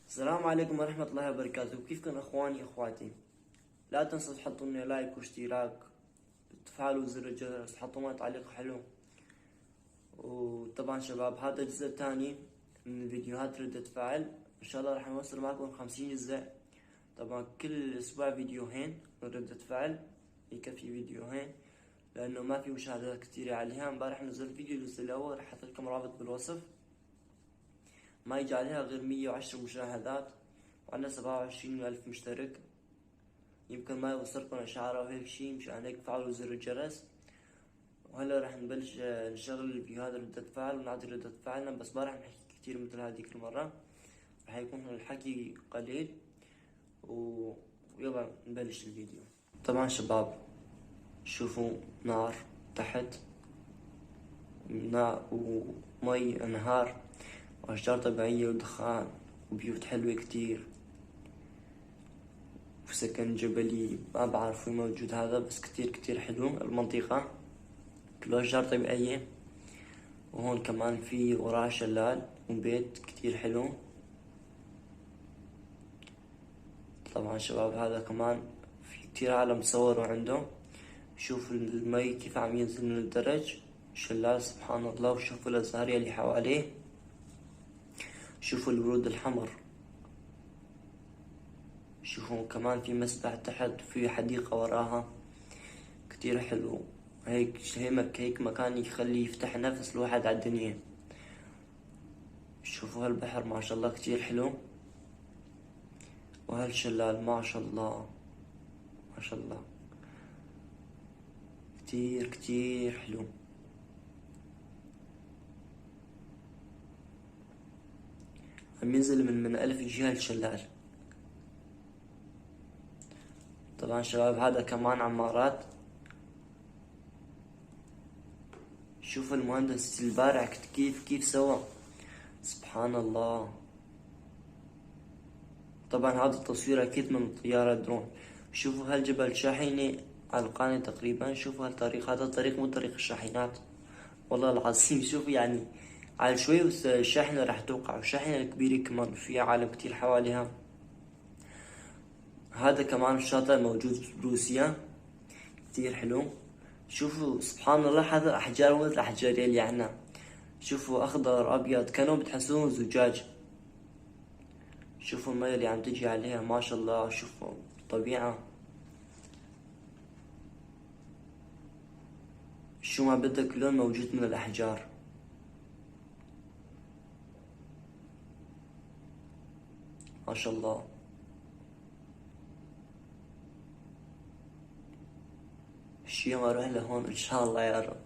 السلام عليكم ورحمة الله وبركاته. كيفكم اخواني اخواتي؟ لا تنسوا تحطوا لنا لايك واشتراك، تفعلوا زر الجرس، تحطوا لنا تعليق حلو. وطبعا شباب، هذا الجزء الثاني من فيديوهات ردة فعل. ان شاء الله راح نوصل معكم 50 جزء. طبعا كل اسبوع فيديوهين من ردة فعل، يكفي فيديوهين لانه ما في مشاهدات كثيرة عليها. امبارح نزلت فيديو الجزء الاول، راح احط لكم رابط بالوصف. ما يجي عليها غير 110 مشاهدات، وعندنا 27,000 مشترك. يمكن ما يوصلكم اشعار او هيك شي، مشان هيك فعلوا زر الجرس. وهلا راح نبلش نشغل الفيديوهات ردة فعل ونعطي ردة فعلنا، بس ما راح نحكي كتير مثل هذيك المرة. راح يكون الحكي قليل ويلا نبلش الفيديو. طبعا شباب، شوفوا نار تحت، ومي انهار واشجار طبيعية ودخان وبيوت حلوة كتير وسكن جبلي. ما بعرف وين موجود هذا، بس كتير كتير حلو المنطقة، كله أشجار طبيعية. وهون كمان في وراه شلال وبيت كتير حلو. طبعا شباب، هذا كمان في كتير عالم صوروا عنده. شوف المي كيف عم ينزل من الدرج، شلال سبحان الله. وشوفوا الأزهار اللي حواليه، شوفوا الورود الحمر. شوفوا كمان في مسبح تحت، في حديقة وراها كتير حلو. هيك مكان يخلي يفتح نفس الواحد على الدنيا. شوفوا هالبحر ما شاء الله كتير حلو، وهالشلال ما شاء الله ما شاء الله كتير كتير حلو. عم ينزل من ألف جهة الشلال. طبعا شباب، هذا كمان عمارات. شوف المهندس البارع كيف سوى، سبحان الله. طبعا هذا التصوير اكيد من طيارة درون. شوفوا هالجبل شاحنة على القانة تقريبا. شوفوا هالطريق، هذا الطريق مو طريق الشاحنات والله العظيم. شوفوا يعني على شوي الشاحنة راح توقع، والشاحنة الكبيرة كمان فيها عالم كتير حواليها. هذا كمان الشاطئ موجود بروسيا، كتير حلو. شوفوا سبحان الله، هذا أحجار مثل الأحجار اللي عنا. شوفوا أخضر أبيض، كانوا بتحسوهم زجاج. شوفوا المية اللي عم تجي عليها ما شاء الله. شوفوا الطبيعة، شو ما بدك لون موجود من الأحجار. ما شاء الله. شي يوم أروح لهون إن شاء الله يا رب.